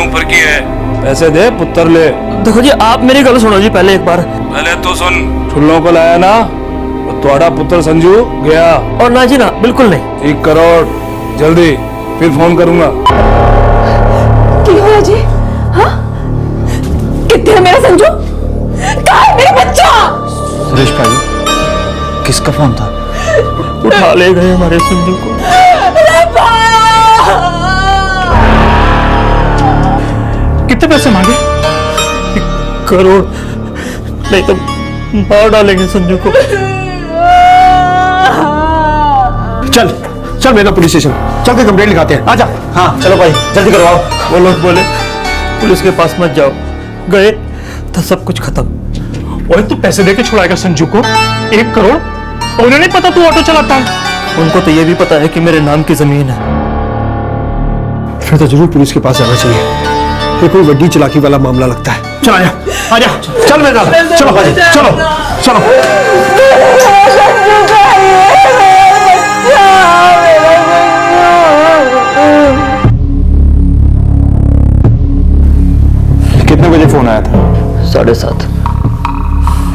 ऊपर की है। पैसे दे पुत्र ले। देखो जी आप मेरी गल सुनो जी पहले एक बार। पहले तो सुन, ठुल्लों को लाया ना तो तुम्हारा पुत्र संजू गया। और ना जी ना, बिल्कुल नहीं। 1 करोड़ जल्दी, फिर फोन करूंगा। की होया जी? हाँ कितने है मेरा संजू? कहाँ है मेरा बच्चा? सुरेश भाई किसका फोन था? उठा ले गए हमारे संजू को। कितने पैसे मांगे? 1 करोड़, नहीं तो मार डालेंगे संजू को। चल चल मेरा पुलिस स्टेशन, चल के कंप्लेंट लिखाते हैं। आजा। हाँ चलो भाई जल्दी करवाओ। वो लोग बोले पुलिस के पास मत जाओ, गए तो सब कुछ खत्म। और तू पैसे देके छुड़ाएगा संजू को? 1 करोड़? और उन्हें नहीं पता तू ऑटो चलाता है? उनको तो ये भी पता है कि मेरे नाम की जमीन है। फिर तो जरूर पुलिस के पास जाना चाहिए। ये कोई वड्डी चलाकी वाला मामला लगता है। चल आजा आजा, चल मेरे साथ, चलो भाई चलो चलो। कितने बजे फोन आया था? 7:30।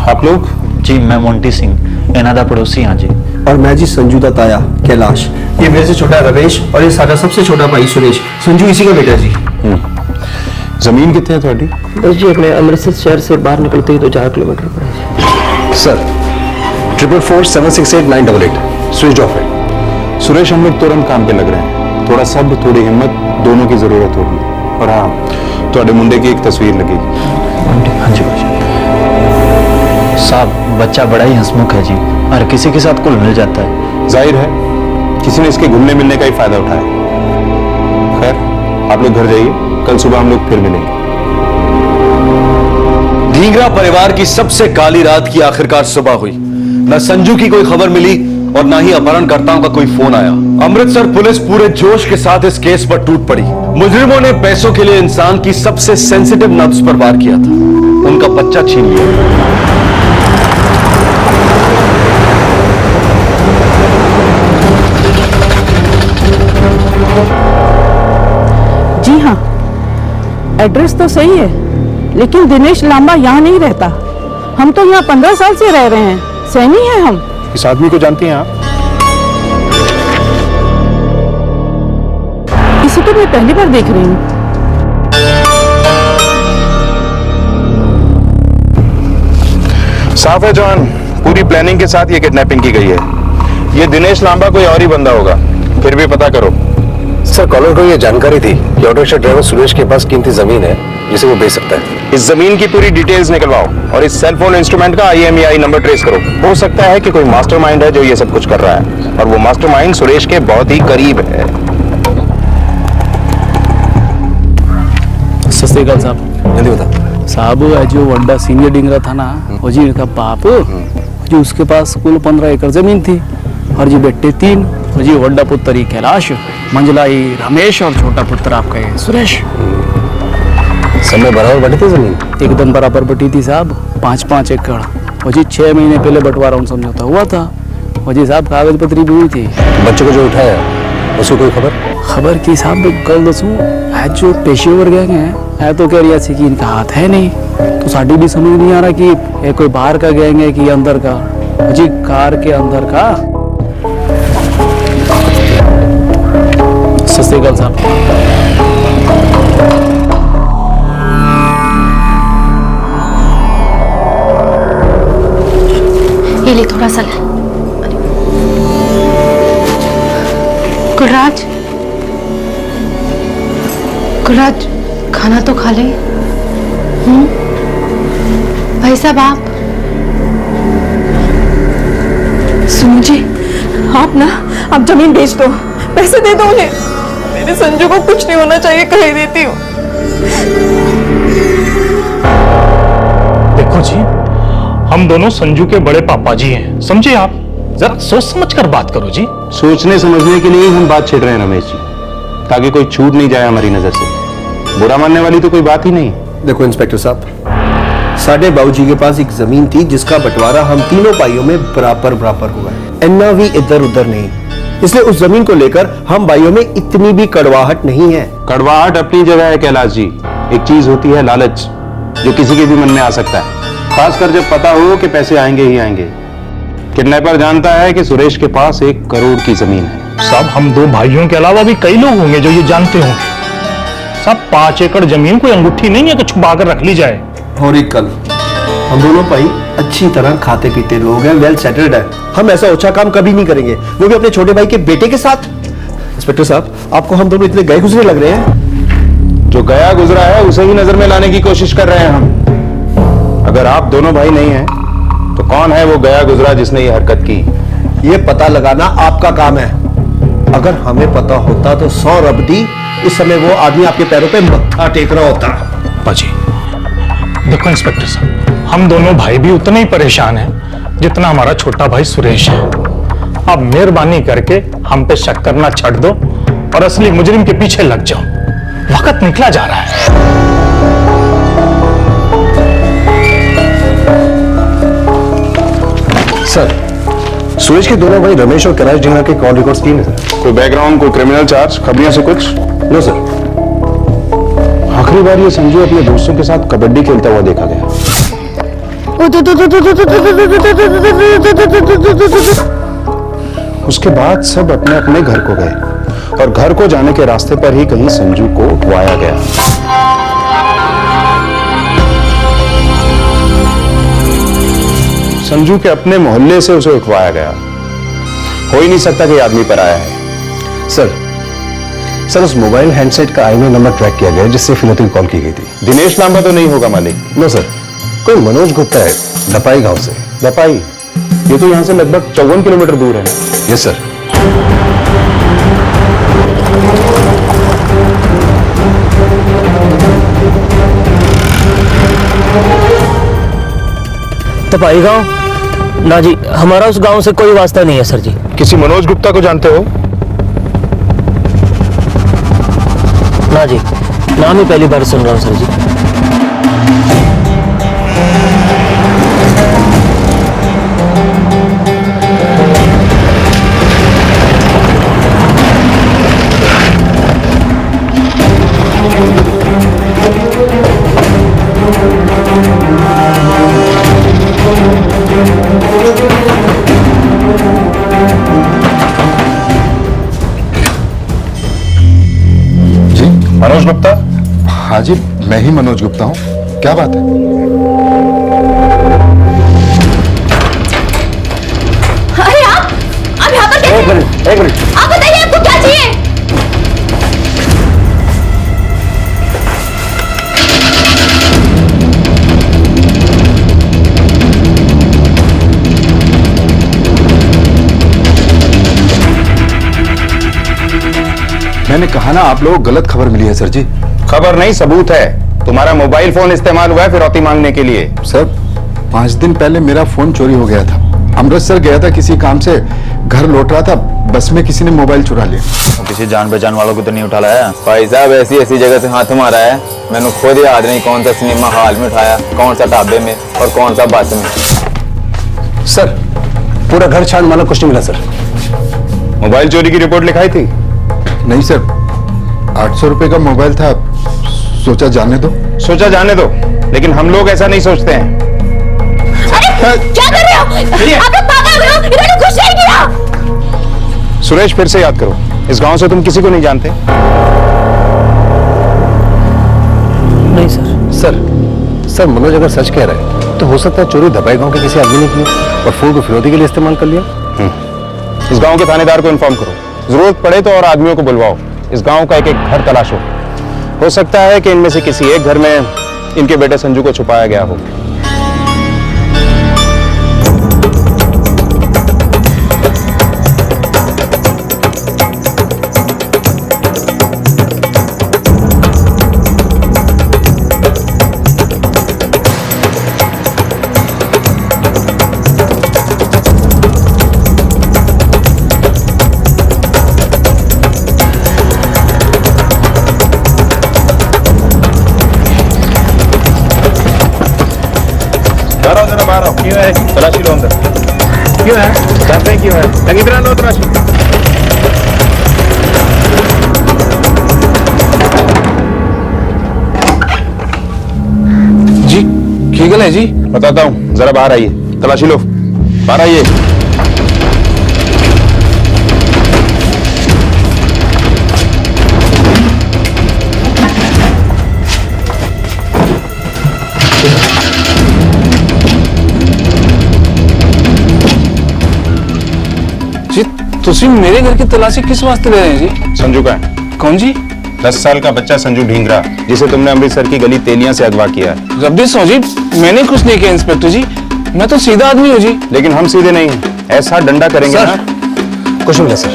आप लोग? जी मैं मोंटी सिंह, इन्हां दा पड़ोसी हाँ जी। और मैं जी संजू दा ताया कैलाश। ये मेरे से छोटा रमेश और ये साਡਾ सबसे छोटा भाई सुरेश। संजू इसी का बेटा जी। जमीन कितने है थोड़ी? बस जी अपने अमृतसर शहर से बाहर निकलते ही तो 4 किलोमीटर पड़ेगा। सर 444768988 स्विच ऑफ है। सुरेश, हम लोग तुरंत काम पे लग रहे हैं। थोड़ा सब्र, थोड़ी हिम्मत, दोनों की जरूरत होगी। और हाँ, ਤੁਹਾਡੇ मुंडे की एक तस्वीर लगेगी। हाँ जी साहब, बच्चा बड़ा ही हंसमुख है जी, और किसी के साथ कुल मिल जाता है। जाहिर है किसी ने इसके घुलने मिलने का ही फायदा उठाया। खैर, आप लोग घर जाइए, कल सुबह हम लोग फिर मिलेंगे। ढींगरा परिवार की सबसे काली रात की आखिरकार सुबह हुई। न संजू की कोई खबर मिली और न ही अपहरणकर्ताओं का कोई फोन आया। अमृतसर पुलिस पूरे जोश के साथ इस केस पर टूट पड़ी। मुजरिमों ने पैसों के लिए इंसान की सबसे सेंसिटिव नब्ज पर वार किया था, उनका बच्चा छीन लिया। जी हाँ, एड्रेस तो सही है, लेकिन दिनेश लांबा यहाँ नहीं रहता। हम तो यहाँ 15 साल से रह रहे हैं, सैनी है हम। इस आदमी को जानती हैं आप? इसे तो मैं पहली बार देख रही हूँ। साफ है जॉन, पूरी प्लानिंग के साथ ये किडनैपिंग की गई है। ये दिनेश लांबा कोई और ही बंदा होगा, फिर भी पता करो। सर कॉलर को ये जानकारी थी कि ऑटो रिक्शा ड्राइवर सुरेश के पास कीमती जमीन है जिसे वो बेच सकता है। इस जमीन की पूरी डिटेल्स निकलवाओ और इस सेल फोन इंस्ट्रूमेंट का IMEI नंबर ट्रेस करो। हो सकता है कि कोई मास्टरमाइंड है जो ये सब कुछ कर रहा है, और वो मास्टरमाइंड सुरेश के बहुत ही करीब है। सत श्री अकाल साहब। जल्दी बता। साहब जो वड्डा सीनियर डिंगरा था ना, वो जी इनका बाप, जो उसके पास कुल 15 एकड़ जमीन थी, और जी बेटे 3, और जी वड्डा पुत्र ही कैलाश, मंझला ही रमेश, और छोटा पुत्र आपका ये सुरेश। सब में बराबर बटी थी जमीन? एकदम बराबर बटी थी साहब, 5-5 एकड़। और जी 6 महीने पहले बंटवारा समझौता हुआ था, और जी साहब कागज पत्री भी हुई थी। बच्चों को जो उठाया उसको कोई खबर की साहब कल दसूं, आज जो पेशेवर गैंग है तो कह रही थी कि इनका हाथ है नहीं, तो साड़ी भी समझ नहीं आ रहा कि ये कोई बाहर का गैंग है कि अंदर का। जी कार के अंदर का। सत श्री अकाल साहब। ये ले थोड़ा सा ले। कुलराज, कुलराज खाना तो खा ले। भाई साहब आप सुनो जी, आप जमीन बेच दो, पैसे दे दो उन्हें। मेरे संजू को कुछ नहीं होना चाहिए, कह ही देती हूँ। देखो जी, हम दोनों संजू के बड़े पापा जी हैं, समझे आप? जरा सोच समझ कर बात करो जी। सोचने समझने के लिए हम बात छेड़ रहे हैं रमेश जी, ताकि कोई छूट नहीं जाए हमारी नजर से। बुरा मानने वाली तो कोई बात ही नहीं। देखो इंस्पेक्टर साहब, साडे बाबूजी के पास एक जमीन थी जिसका बंटवारा हम तीनों भाइयों में बराबर बराबर हुआ है। इन्ना भी इधर उधर नहीं। इसलिए उस जमीन को लेकर हम भाइयों में इतनी भी कड़वाहट नहीं है। कड़वाहट अपनी जगह है कैलाश जी। एक चीज होती है लालच, जो किसी के भी मन में आ सकता है, खासकर जब पता हो कि पैसे आएंगे ही आएंगे। किडनैपर जानता है कि सुरेश के पास 1 करोड़ की जमीन है। साहब हम 2 भाइयों के अलावा भी कई लोग होंगे जो ये जानते होंगे। साहब 5 एकड़ जमीन कोई अंगूठी नहीं है कि छुपा कर रख ली जाए। और एक कल हम दोनों भाई अच्छी तरह खाते पीते लोग हैं, वेल सेटल्ड है। हम ऐसा ओछा काम कभी नहीं करेंगे, वो भी अपने छोटे भाई के बेटे के साथ। इंस्पेक्टर साहब, आपको हम दोनों इतने गए गुजरे लग रहे हैं। जो गया गुजरा है उसे ही नजर में लाने की कोशिश कर रहे हैं हम। अगर आप दोनों भाई नहीं हैं तो कौन है वो गया गुजरा जिसने ये हरकत की? ये पता लगाना आपका काम है। अगर हमें पता होता तो 100 रबदी इस समय वो आदमी आपके पैरों पे मत्था टेक रहा होता। पाजी देखो इंस्पेक्टर साहब, हम दोनों भाई भी उतने ही परेशान हैं जितना हमारा छोटा भाई सुरेश है। अब मेहरबानी करके हम पे शक करना छੱਡ दो और असली मुजरिम के पीछे लग जाओ। वक्त निकला जा रहा है। सर, सुरेश के दोनों भाई रमेश और कैलाश डिंगरा के कॉल रिकॉर्ड्स किए हैं सर। कोई बैकग्राउंड, कोई क्रिमिनल चार्ज, खबरियों से कुछ? No sir. आखिरी बार ये संजू अपने दोस्तों के साथ कबड्डी खेलता हुआ देखा गया। उसके बाद सब अपने अपने घर को गए और घर को जाने के रास्ते पर ही कहीं संजू को उठवाया गया। संजू के अपने मोहल्ले से उसे उठवाया गया। हो ही नहीं सकता कि आदमी पर आया है। सर उस मोबाइल हैंडसेट का आईएमईआई नंबर ट्रैक किया गया जिससे फिरौती की कॉल की गई थी। दिनेश लांबा तो नहीं होगा मालिक? नो सर, कोई मनोज गुप्ता है, दपाई गांव से। दपाई? ये तो यहां से लगभग 54 किलोमीटर दूर है। Yes sir. दपाई गांव? ना जी, हमारा उस गांव से कोई वास्ता नहीं है सर जी। किसी मनोज गुप्ता को जानते हो? ना जी, नाम ही पहली बार सुन रहा हूं सर जी। मनोज गुप्ता? हाँ जी, मैं ही मनोज गुप्ता हूँ। क्या बात है? अरे आप यहाँ पर कैसे? एक मिनट। आप बताइए आपको क्या चाहिए? मैंने कहा ना, आप लोगों को गलत खबर मिली है सर जी। खबर नहीं, सबूत है। तुम्हारा मोबाइल फोन इस्तेमाल हुआ है फिरौती मांगने के लिए। सर, 5 दिन पहले मेरा फोन चोरी हो गया था। अमृतसर गया था किसी काम से, घर लौट रहा था, बस में किसी ने मोबाइल चुरा लिया। किसी जान पहचान वालों को तो नहीं उठा लाया? भाई साहब ऐसी ऐसी जगह से हाथ मारा है, मैंने खुद याद नहीं कौन सा सिनेमा हॉल में उठाया, कौन सा ढाबे में और कौन सा बस में। सर, पूरा घर छान माला कुछ नहीं मिला सर। मोबाइल चोरी की रिपोर्ट लिखाई थी? नहीं सर, 800 रुपए का मोबाइल था, सोचा जाने दो। सोचा जाने दो, लेकिन हम लोग ऐसा नहीं सोचते हैं। अरे क्या कर रहे हो? आप लोग पागल हो? इन्होंने कुछ नहीं किया। सुरेश, फिर से याद करो, इस गांव से तुम किसी को नहीं जानते? नहीं सर। सर मनोज अगर सच कह रहे हैं तो हो सकता है चोरी दबाई गांव के किसी आदमी ने की और फोन को फिरौती के लिए इस्तेमाल कर लिया। इस गांव के थानेदार को इन्फॉर्म करो, जरूरत पड़े तो और आदमियों को बुलवाओ। इस गांव का एक एक घर तलाशो। हो सकता है कि इनमें से किसी एक घर में इनके बेटे संजू को छुपाया गया हो। क्यों है? तलाशी लो अंदर। क्यों है? जानते हैं क्यों है? चंगी तरह लो तलाशी। लीगल है जी? बताता हूँ, जरा बाहर आइए, तलाशी लो, बाहर आइए। जी तुसी मेरे घर की तलाशी किस वास्ते ले रहे हैं जी? संजू का है। कौन जी? 10 साल का बच्चा संजू ढींगरा, जिसे तुमने अमृतसर की गली तेलियां से अगवा किया है। रब्बी जी, मैंने कुछ नहीं किया इंस्पेक्टर जी, मैं तो सीधा आदमी हूँ जी। लेकिन हम सीधे नहीं हैं, ऐसा डंडा करेंगे सर। ना। कुछ नहीं सर,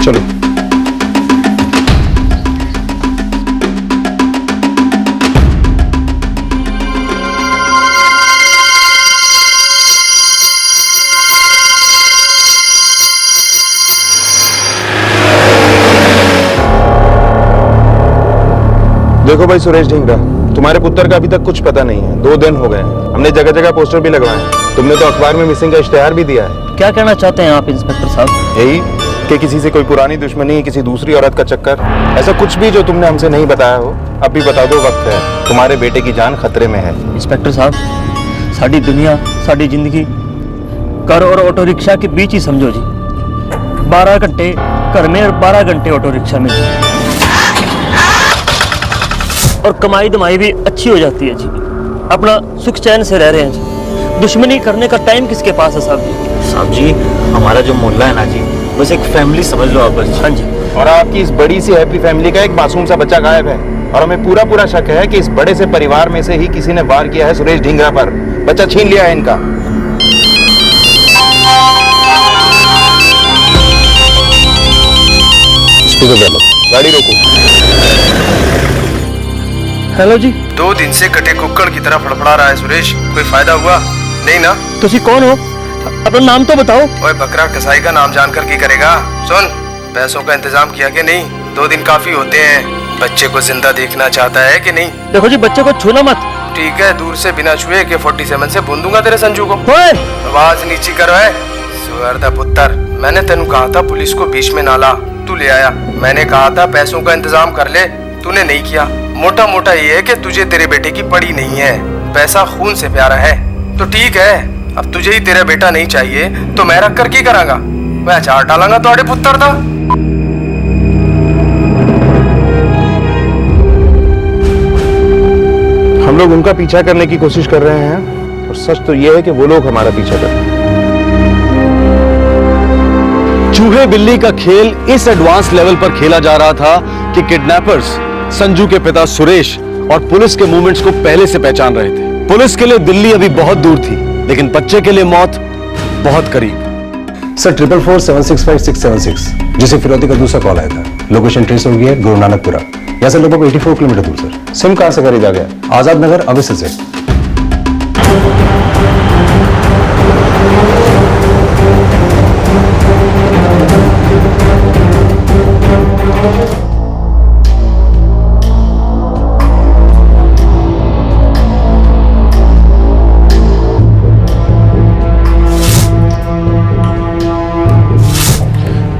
चलो। देखो भाई सुरेश ढींगरा, तुम्हारे पुत्र का अभी तक कुछ पता नहीं है। 2 दिन हो गए हैं, हमने जगह जगह पोस्टर भी लगवाए हैं। तुमने तो अखबार में मिसिंग का इश्तेहार भी दिया है। क्या कहना चाहते हैं आप इंस्पेक्टर साहब? यही कि किसी से कोई पुरानी दुश्मनी, किसी दूसरी औरत का चक्कर, ऐसा कुछ भी जो तुमने हमसे नहीं बताया हो, अब भी बता दो, वक्त है। तुम्हारे बेटे की जान खतरे में है। इंस्पेक्टर साहब, साड़ी दुनिया, साड़ी जिंदगी घर और ऑटो रिक्शा के बीच ही समझो जी। 12 घंटे घर में और 12 घंटे ऑटो रिक्शा में, और कमाई दमाई भी अच्छी हो जाती है जी। अपना सुख चैन से रह रहे हैं जी। दुश्मनी करने का टाइम किसके पास है साहब जी? साहब जी, हमारा जो मोहल्ला है ना जी, बस एक फैमिली समझ लो आप बस। हाँ जी। और आपकी इस बड़ी सी हैप्पी फैमिली का एक मासूम सा बच्चा गायब है, और हमें पूरा शक है कि इस बड़े से परिवार में से ही किसी ने वार किया है सुरेश ढींगरा पर। बच्चा छीन लिया है इनका। गाड़ी रोको। हेलो जी। 2 दिन से कटे कुक्कड़ की तरह फड़फड़ा रहा है सुरेश, कोई फायदा हुआ नहीं ना? तुसी कौन हो? अपना नाम तो बताओ। ओए बकरा, कसाई का नाम जानकर की करेगा? सुन, पैसों का इंतजाम किया कि नहीं? 2 दिन काफी होते हैं। बच्चे को जिंदा देखना चाहता है कि नहीं? देखो जी, बच्चे को छूना मत। ठीक है, दूर से बिना छुए के 47 से भून दूंगा तेरे संजू को। ओए! आवाज नीची करो है सुअर पुत्र। मैंने तेनू कहा था पुलिस को बीच में ना ला, तू ले आया। मैंने कहा था पैसों का इंतजाम कर ले, तूने नहीं किया। मोटा मोटा ये है कि तुझे तेरे बेटे की पड़ी नहीं है। पैसा खून से प्यारा है तो ठीक है, अब तुझे ही तेरा बेटा नहीं चाहिए तो मैं रख कर की करांगा? मैं अचार डालांगा तुम्हारे पुत्र था। हम लोग उनका पीछा करने की कोशिश कर रहे हैं, और सच तो ये है कि वो लोग हमारा पीछा कर रहे हैं। चूहे बिल्ली का खेल इस एडवांस लेवल पर खेला जा रहा था कि किडनैपर्स संजू के पिता सुरेश और पुलिस के मूवमेंट्स को पहले से पहचान रहे थे। पुलिस के लिए दिल्ली अभी बहुत दूर थी, लेकिन बच्चे के लिए मौत बहुत करीब। सर 444-765-676, जिसे फिरौती का दूसरा कॉल आया था। लोकेशन ट्रेस हो गई है, गुरु नानकपुरा, यहाँ से लगभग 84 किलोमीटर दूर सर। सिम कहाँ से खरीदा गया? आजाद नगर, अमृतसर से।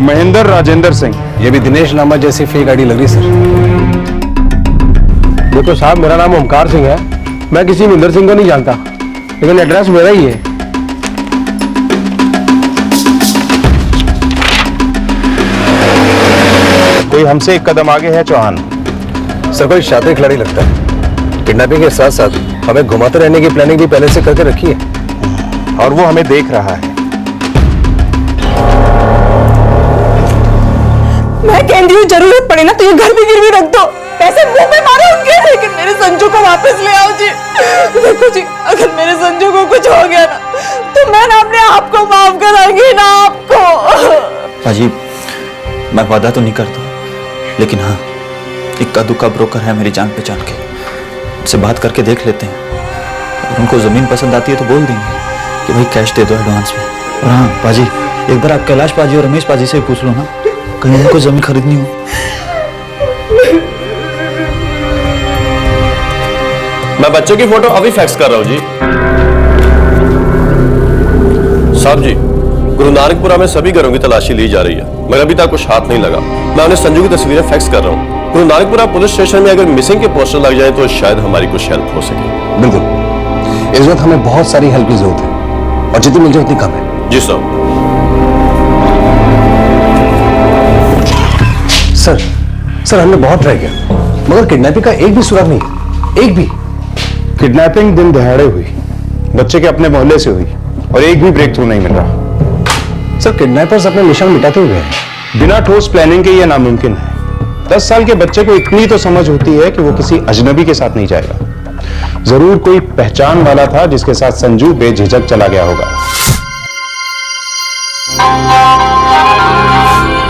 महेंद्र राजेंद्र सिंह। ये भी दिनेश नामा जैसी फेक आईडी लग रही सर। देखो साहब, मेरा नाम ओमकार सिंह है। मैं किसी महेंद्र सिंह को नहीं जानता, लेकिन एड्रेस मेरा ही है। कोई हमसे एक कदम आगे है चौहान। सर कोई शातिर खिलाड़ी लगता है। किडनैपिंग के साथ साथ हमें घुमाते रहने की प्लानिंग भी पहले से करके रखी है, और वो हमें देख रहा है। मैं कहती हूँ जरूरत पड़े ना तो ये घर भी गिरवी रख दो, पैसे मुंह पे मारो उनके, लेकिन मेरे संजू को वापस ले आओ जी। देखो जी, अगर मेरे संजू को कुछ हो गया ना तो मैं ना अपने आप को माफ करांगी ना आपको। पाजी, मैं वादा तो नहीं करता, लेकिन हाँ, इक्का दुक्का ब्रोकर है मेरी जान पहचान के, उनसे बात करके देख लेते हैं। अगर उनको जमीन पसंद आती है तो बोल देंगे कि भाई कैश दे दो एडवांस में। और हाँ पाजी, एक बार आप कैलाश पाजी और रमेश पाजी से भी पूछ लो ना, कहीं उनको जमीन खरीदनी हो। मैं बच्चे की फोटो अभी फैक्स कर रहा हूँ जी। साहब जी, गुरु नानकपुरा में सभी घरों की तलाशी ली जा रही है, मगर अभी तक कुछ हाथ नहीं लगा। मैं उन्हें संजू की तस्वीरें फैक्स कर रहा हूँ। गुरु नानकपुरा पुलिस स्टेशन में अगर मिसिंग के पोस्टर लग जाए तो शायद हमारी कुछ हेल्प हो सके। बिल्कुल, इस वक्त हमें बहुत सारी हेल्प की जरूरत है और जितनी मिल जाए उतनी कम है। जी साहब। सर हमने बहुत ट्राई किया मगर किडनैपिंग का एक भी सुराग नहीं है, एक भी। किडनैपिंग दिन दहाड़े हुई, बच्चे के अपने मोहल्ले से हुई और एक भी ब्रेक थ्रू नहीं मिल रहा। सर किडनैपर्स अपने निशान मिटाते हुए हैं। बिना ठोस प्लानिंग के यह नामुमकिन है। 10 साल के बच्चे को इतनी तो समझ होती है कि वो किसी अजनबी के साथ नहीं जाएगा। जरूर कोई पहचान वाला था जिसके साथ संजू बेझिझक चला गया होगा।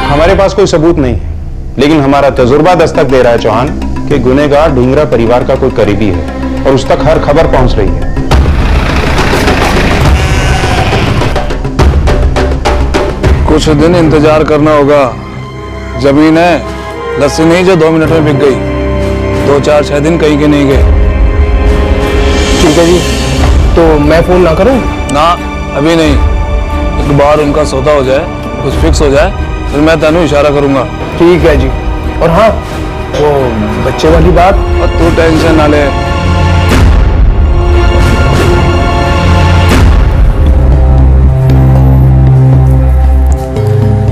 हमारे पास कोई सबूत नहीं है, लेकिन हमारा तजुर्बा दस्तक दे रहा है चौहान कि गुनहगार ढींगरा परिवार का कोई करीबी है और उस तक हर खबर पहुंच रही है। कुछ दिन इंतजार करना होगा। जमीन है, लस्सी नहीं जो 2 मिनट में बिक गई। 2, 4, 6 दिन कहीं के नहीं गए। ठीक है जी, तो मैं फोन ना करूं? ना, अभी नहीं। एक बार उनका सौदा हो जाए, कुछ फिक्स हो जाए, फिर मैं तेनू इशारा करूंगा। ठीक है जी। और हाँ, वो बच्चे वाली बात, और तू टेंशन ना ले।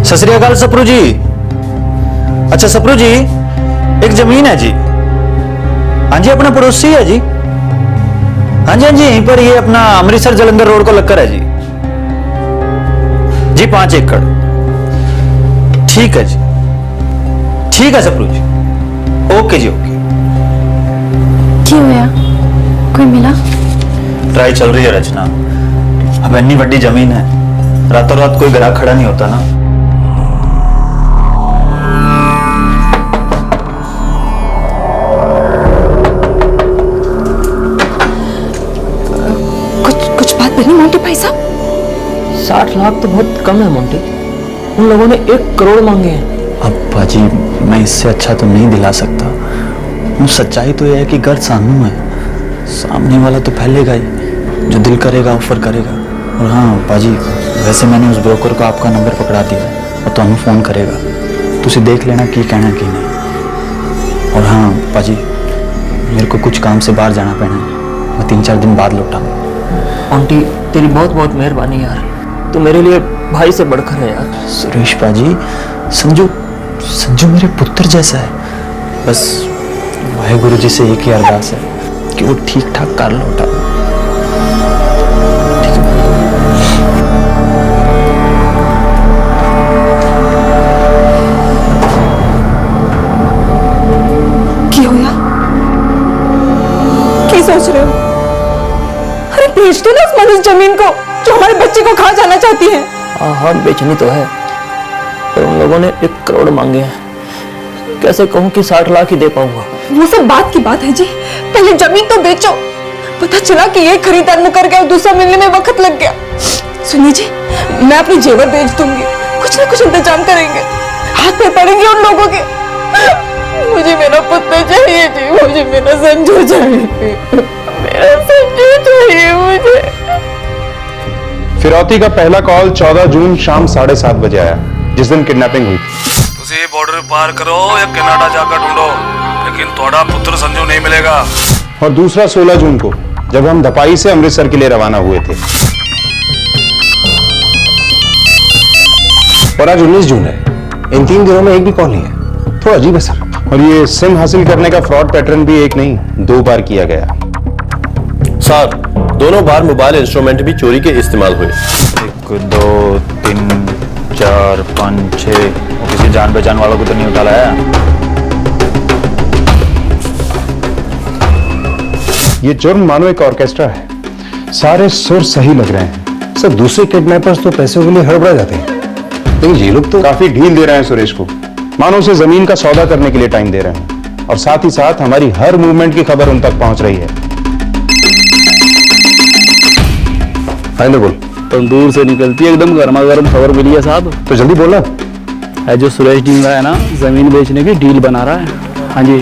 सत श्री अकाल सप्रू जी। अच्छा सप्रू जी, एक जमीन है जी। हाँ जी, अपना पड़ोसी है जी। हाँ जी यहीं पर ये अपना अमृतसर जलंधर रोड को लगकर है जी। जी 5 एकड़। ठीक है जी, ठीक है सप्रू जी। ओके जी, ओके। क्यों होया? कोई मिला? ट्राई चल रही है रचना। अब इतनी बड़ी जमीन है, रातों रात कोई ग्राहक खड़ा नहीं होता ना। कुछ बात बनी मोंटी भाई साहब? 60 लाख तो बहुत कम है मोंटी। उन लोगों ने 1 करोड़ मांगे हैं। अब बाजी, मैं इससे अच्छा तो नहीं दिला सकता। सच्चाई तो यह है कि घर सामने है, सामने वाला तो फैलेगा ही। जो दिल करेगा ऑफर करेगा। और हाँ बाजी, वैसे मैंने उस ब्रोकर को आपका नंबर पकड़ा दिया और तो हमें फोन करेगा। तुझे देख लेना की कहना की नहीं। और हाँ बाजी, मेरे को कुछ काम से बाहर जाना पैना है। मैं 3-4 दिन बाद लौटाऊंगा। आंटी तेरी बहुत बहुत मेहरबानी यार, तू मेरे लिए भाई से बढ़कर है यार। सुरेश बाजी, संजू मेरे पुत्र जैसा है। बस वाहेगुरु जी से एक ही अरदास है कि वो ठीक ठाक कर लौटा। क्या होया? क्या सोच रहे हो? अरे बेच दो ना उस मनुष्य जमीन को जो हमारे बच्चे को खा जाना चाहती है। हाँ बेचनी तो है, पर उन लोगों ने 1 करोड़ मांगे हैं। कैसे कहूँ कि 60 लाख ही दे पाऊंगा। वो सब बात की बात है जी, पहले जमीन तो बेचो। पता चला कि एक खरीदार मुकर गया और दूसरा मिलने में वक्त लग गया। सुनिए जी, मैं अपनी जेवर बेच दूंगी, कुछ ना कुछ इंतजाम करेंगे। हाथ पे पड़ेंगे उन लोगों के। मुझे मेरा पुत्र चाहिए जी, मुझे मेरा संजू चाहिए, मेरा संजू चाहिए मुझे। फिरौती का पहला कॉल 14 जून शाम 7:30 बजे आया, जिस दिन किडनैपिंग हुई। तुझे बॉर्डर पार करो या कनाडा जाकर ढूंढो, लेकिन थोड़ा पुत्र संजू नहीं मिलेगा। और दूसरा 16 जून को, जब हम धपाई से अमृतसर के लिए रवाना हुए थे। और आज 19 जून है। इन 3 दिनों में एक भी कॉल नहीं है। थोड़ा अजीब है सर। और ये सिम हासिल करने का फ्रॉड पैटर्न भी एक नहीं 2 बार किया गया। सर, दोनों बार मोबाइल इंस्ट्रूमेंट भी चोरी के इस्तेमाल हुए। 1, 2, 3, 4, 5, 6। किसी जान पहचान वालों को तो नहीं उठा लाया? ये जुर्म मानो एक ऑर्केस्ट्रा है, सारे सुर सही लग रहे हैं। सर दूसरे किडनैपर्स तो पैसों के लिए हड़बड़ा जाते हैं, लेकिन ये लोग तो काफी ढील दे रहे हैं सुरेश को। मानो उसे जमीन का सौदा करने के लिए टाइम दे रहे हैं, और साथ ही साथ हमारी हर मूवमेंट की खबर उन तक पहुंच रही है। आइंदे बोल। तंदूर से निकलती है एकदम गर्मा गर्म खबर मिली है साहब। तो जल्दी बोलना। है जो सुरेश ढींगरा है ना, जमीन बेचने की डील बना रहा है। हाँ जी,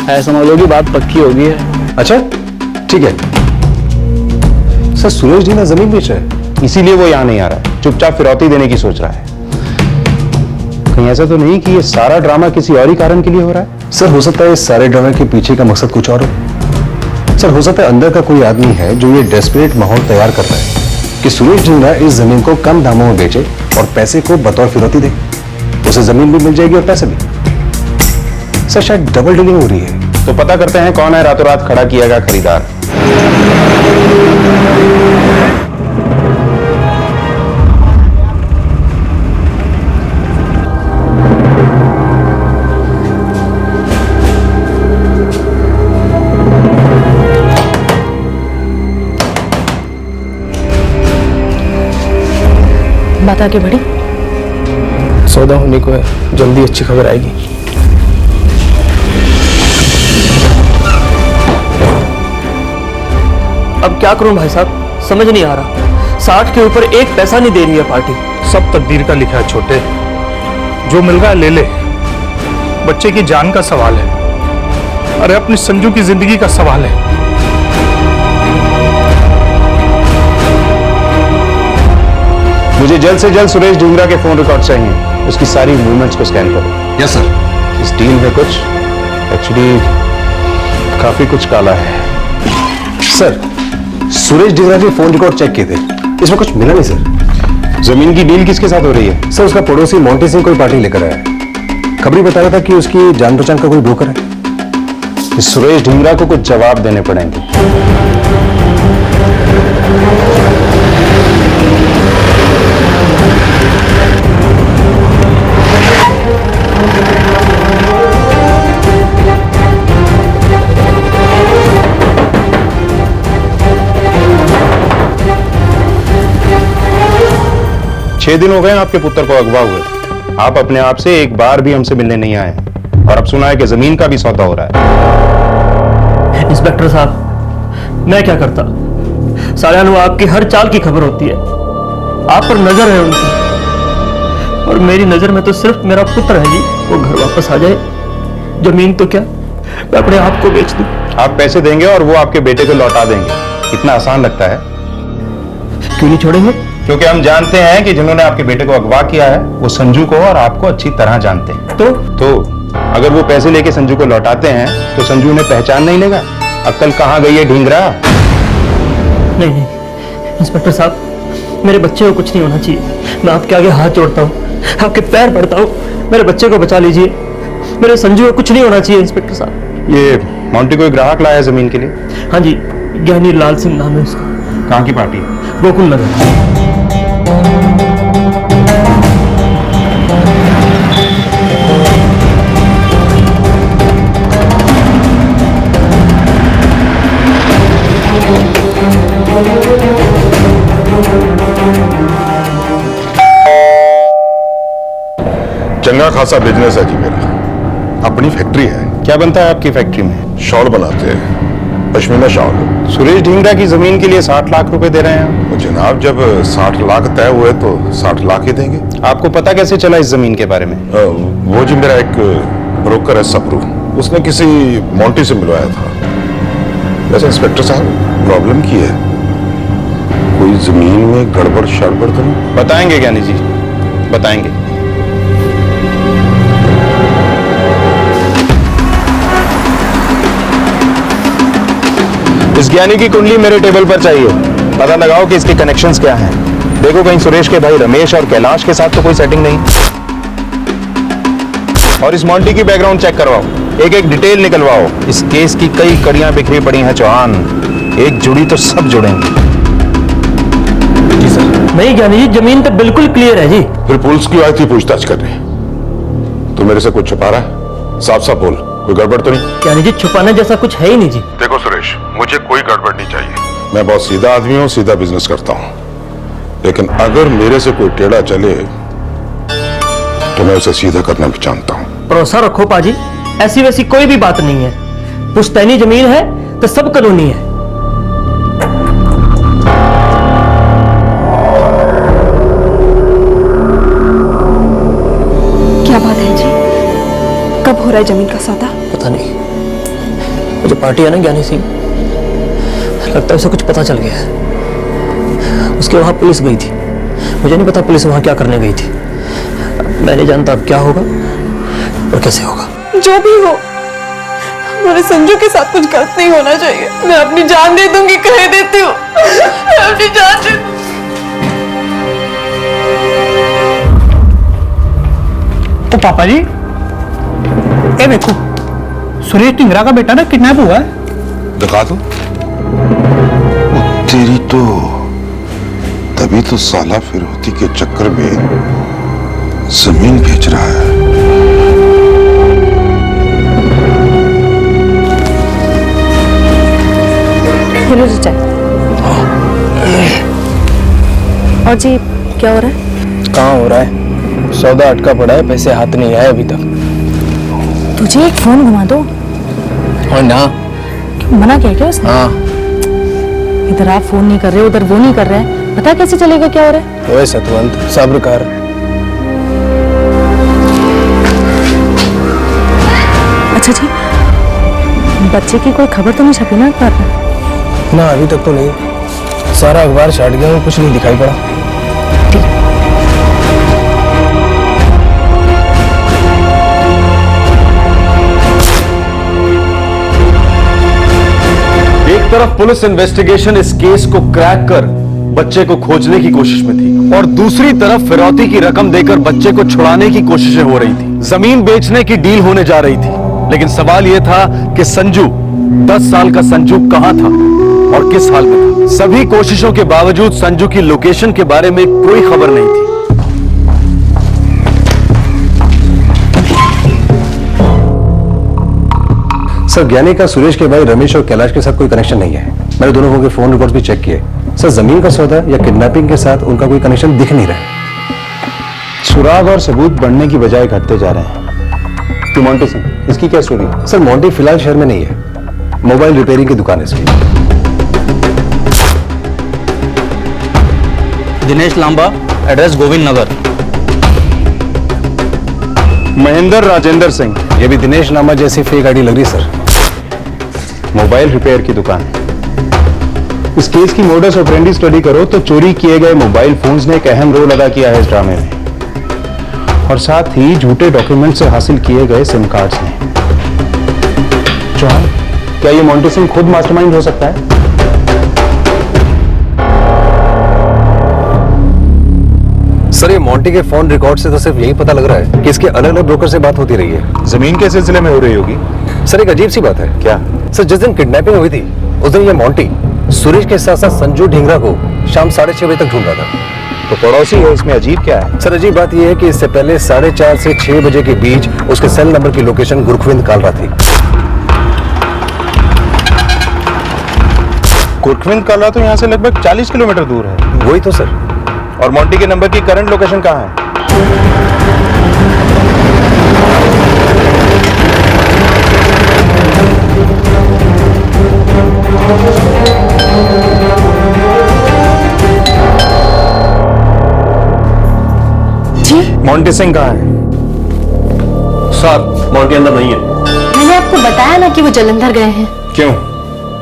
ऐसा समझ लो कि बात पक्की हो गई है। अच्छा ठीक है। सर सुरेश ढींगरा जमीन बेच रहा है, इसीलिए वो यहां नहीं आ रहा है, चुपचाप फिरौती देने की सोच रहा है। कहीं ऐसा तो नहीं कि ये सारा ड्रामा किसी और ही कारण के लिए हो रहा है? सर हो सकता है इस सारे ड्रामे के पीछे का मकसद कुछ और हो। सर हो सकता है अंदर का कोई आदमी है जो ये डेस्परेट माहौल तैयार कर रहा है कि सुरेश ढींगरा इस जमीन को कम दामों में बेचे और पैसे को बतौर फिरौती दे। उसे जमीन भी मिल जाएगी और पैसे भी। सर शायद डबल डीलिंग हो रही है। तो पता करते हैं कौन है रातों रात खड़ा किया गया खरीदार। बात आगे बढ़ी। सौदा होने को है, जल्दी अच्छी खबर आएगी। अब क्या करूं भाई साहब, समझ नहीं आ रहा। 60 के ऊपर एक पैसा नहीं दे रही है पार्टी। सब तकदीर का लिखा है छोटे, जो मिल रहा है ले ले। बच्चे की जान का सवाल है, अरे अपनी संजू की जिंदगी का सवाल है। मुझे जल्द से जल्द सुरेश ढींगरा के फोन रिकॉर्ड चाहिए, उसकी सारी मूवमेंट्स को स्कैन करो। Yes sir. इस डील में कुछ एक्चुअली काफी कुछ काला है। सर सुरेश ढींगरा के फोन रिकॉर्ड चेक किए थे, इसमें कुछ मिला नहीं सर। जमीन की डील किसके साथ हो रही है? सर उसका पड़ोसी मोंटी सिंह कोई पार्टी लेकर आया है। खबरी बता रहा था कि उसकी जान पहचान का कोई ब्रोकर है। इस सुरेश ढींगरा को कुछ जवाब देने पड़ेंगे। छह दिन हो गए आपके पुत्र को अगवा हुए। आप अपने आप से एक बार भी हमसे मिलने नहीं आए, और अब सुना है कि जमीन का भी सौदा हो रहा है। इंस्पेक्टर साहब मैं क्या करता, सालियान आपकी हर चाल की खबर होती है, आप पर नजर है उनकी, और मेरी नजर में तो सिर्फ मेरा पुत्र है जी। वो घर वापस आ जाए, जमीन तो क्या मैं अपने आप को बेच दूं। आप पैसे देंगे और वो आपके बेटे को लौटा देंगे, इतना आसान लगता है? क्यों नहीं छोड़ेंगे? क्योंकि हम जानते हैं कि जिन्होंने आपके बेटे को अगवा किया है वो संजू को और आपको अच्छी तरह जानते हैं। तो अगर वो पैसे लेके संजू को लौटाते हैं तो संजू उन्हें पहचान नहीं लेगा। अक्ल कहाँ गई है ढींगरा? नहीं नहीं इंस्पेक्टर साहब, मेरे बच्चे को कुछ नहीं होना चाहिए। मैं आपके आगे हाथ जोड़ता हूँ, आपके पैर पड़ता हूँ, मेरे बच्चे को बचा लीजिए। मेरे संजू को कुछ नहीं होना चाहिए इंस्पेक्टर साहब। ये मोंटी कोई ग्राहक लाया जमीन के लिए? हाँ जी, ज्ञानी लाल सिंह नाम है उसका। कहाँ की पार्टी? गोकुल नगर। चंगा खासा बिजनेस है जी मेरा, अपनी फैक्ट्री है। क्या बनता है आपकी फैक्ट्री में? शॉल बनाते हैं, पश्मीना शॉल। सुरेश ढींगरा की जमीन के लिए 60 लाख रुपए दे रहे हैं? जनाब जब 60 लाख तय हुए तो 60 लाख ही देंगे। आपको पता कैसे चला इस जमीन के बारे में? वो जी मेरा एक ब्रोकर है सप्रू, उसने किसी मोंटी से मिलवाया था। वैसे इंस्पेक्टर साहब प्रॉब्लम की है, कोई जमीन में गड़बड़ शड़बड़ तो नहीं? बताएंगे ज्ञानी जी, बताएंगे। इस ज्ञानी की कुंडली मेरे टेबल पर चाहिए। पता लगाओ कि इसके कनेक्शंस क्या हैं। देखो कहीं सुरेश के भाई रमेश और कैलाश के साथ तो कोई सेटिंग नहीं। और इस मोंटी की बैकग्राउंड चेक करवाओ, एक एक डिटेल निकलवाओ। इस केस की कई कड़ियां बिखरी पड़ी हैं चौहान, एक जुड़ी तो सब जुड़ेंगे। जी सर। नहीं ज्ञानी जी, जमीन तो बिल्कुल क्लियर है जी। फिर पुलिस क्यों आई थी पूछताछ करने? तू मेरे से कुछ छुपा रहा है? साफ साफ बोल, कोई गड़बड़ तो नहीं? ज्ञानी जी छुपाने जैसा कुछ है ही नहीं जी। देखो सुरेश, मुझे कोई गड़बड़ नहीं चाहिए। मैं बहुत सीधा आदमी हूँ, सीधा बिजनेस करता हूँ, लेकिन अगर मेरे से कोई टेढ़ा चले तो मैं उसे सीधा करना भी जानता हूँ। भरोसा रखो पाजी, ऐसी वैसी कोई भी बात नहीं है। पुश्तैनी जमीन है तो सब कानूनी है। क्या बात है जी, कब हो रहा है जमीन का सौदा? पता नहीं, मुझे पार्टी है ना ज्ञानी सिंह, लगता है उसे कुछ पता चल गया है। उसके वहां पुलिस गई थी, मुझे नहीं पता पुलिस वहां क्या करने गई थी। मैं नहीं जानता अब क्या होगा और कैसे होगा। जो भी हो, मेरे संजू के साथ कुछ गलत नहीं होना चाहिए। मैं अपनी जान दे दूंगी, कह देती हूँ, मैं अपनी जान दे। तो पापा जी, ये देखो, सुरेश टिंगरा का बेटा ना किडनैप हुआ है। दिखा दो। तेरी तो तभी तो साला फिरौती के चक्कर में जमीन बेच रहा है। और जी क्या हो रहा है? कहाँ हो रहा है? सौदा अटका पड़ा है, पैसे हाथ नहीं आए अभी तक। तुझे एक फोन घुमा दो। और ना मना किया क्या उसने? हाँ। इधर आप फोन नहीं कर रहे, उधर वो नहीं कर रहे हैं, पता कैसे चलेगा क्या हो रहा है? ओए सतवंत, सब्र कर। अच्छा जी, बच्चे की कोई खबर तो नहीं छपी ना अखबार में? ना अभी तक तो नहीं, सारा अखबार छाट गया और कुछ नहीं दिखाई पड़ा। एक तरफ पुलिस इन्वेस्टिगेशन इस केस को क्रैक कर बच्चे को खोजने की कोशिश में थी और दूसरी तरफ फिरौती की रकम देकर बच्चे को छुड़ाने की कोशिशें हो रही थी। जमीन बेचने की डील होने जा रही थी, लेकिन सवाल यह था कि संजू, 10 साल का संजू कहां था और किस हाल में था। सभी कोशिशों के बावजूद संजू की लोकेशन के बारे में कोई खबर नहीं थी। सर, ज्ञानी का सुरेश के भाई रमेश और कैलाश के साथ कोई कनेक्शन नहीं है। मैंने दोनों के फोन रिकॉर्ड्स भी चेक किए। सर, जमीन का सौदा या किडनैपिंग के साथ उनका कोई कनेक्शन दिख नहीं रहा है। सुराग और सबूत बढ़ने की बजाय घटते जा रहे हैं। तू मोंटी सिंह, इसकी क्या स्टोरी है? सर, मोंटी फिलहाल शहर में नहीं है, मोबाइल रिपेयरिंग की दुकान है इसकी। दिनेश लांबा, एड्रेस गोविंद नगर। महेंद्र राजेंद्र सिंह, ये भी दिनेश नामा जैसी फेक आईडी लग रही है सर। मोबाइल रिपेयर की दुकान। इस केस की मोडस ऑपरेंडी स्टडी करो तो चोरी किए गए मोबाइल फोन्स ने एक अहम रोल अदा किया है इस ड्रामे में, और साथ ही झूठे डॉक्यूमेंट से हासिल किए गए सिम कार्ड्स ने। चौहान, क्या ये मोंटी सिंह खुद मास्टरमाइंड हो सकता है? सर, ये मोंटी के फोन रिकॉर्ड से तो सिर्फ यही पता लग रहा है कि इसके अलग अलग ब्रोकर से बात होती रही है। जमीन के सिलसिले में हो रही होगी। सर, एक अजीब सी बात है। क्या? सर, जिस दिन किडनैपिंग हुई थी उस दिन ये मोंटी सुरेश के साथ साथ संजू ढींगरा को शाम 6:30 बजे तक ढूंढ रहा था। तो पड़ोसी है, इसमें अजीब क्या है? सर, अजीब बात यह है कि इससे पहले 4:30 से 6 बजे के बीच उसके सेल नंबर की लोकेशन गुरखविंद निकाल रहा थी। गुरखविंद काला तो यहाँ से लगभग 40 किलोमीटर दूर है। वही तो सर। और मोंटी के नंबर की करंट लोकेशन कहाँ है? जी, मोंटी सिंह कहाँ है? सर, मोंटी अंदर नहीं है। मैंने आपको बताया ना कि वो जलंधर गए हैं क्यों?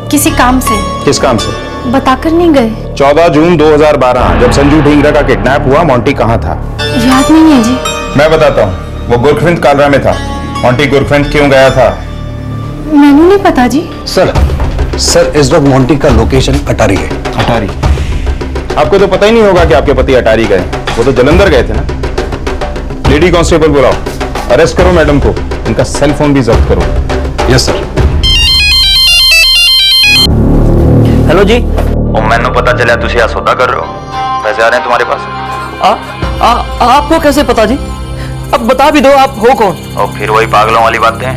किसी काम से। किस काम से? बताकर नहीं गए। 14 जून 2012 जब संजू ढींगरा का किडनैप हुआ, मोंटी कहाँ था? याद नहीं है जी। मैं बताता हूँ, वो गुरखविंद कालरा में था। मोंटी गुरखविंद क्यों गया था? मैंने नहीं पता जी। सर, इस वक्त मोंटी का लोकेशन अटारी है। अटारी? आपको तो पता ही नहीं होगा कि आपके पति अटारी गए, वो तो जलंधर गए थे ना। लेडी कांस्टेबल बुलाओ, अरेस्ट करो मैडम को, इनका सेल फोन भी जब्त करो। Yes sir. हेलो जी। और मैंने पता चला तुझे यहाँ सौदा कर रहे हो, पैसे आ रहे हैं तुम्हारे पास। आपको कैसे पता जी? अब बता भी दो, आप हो कौन? और फिर वही पागलों वाली बातें,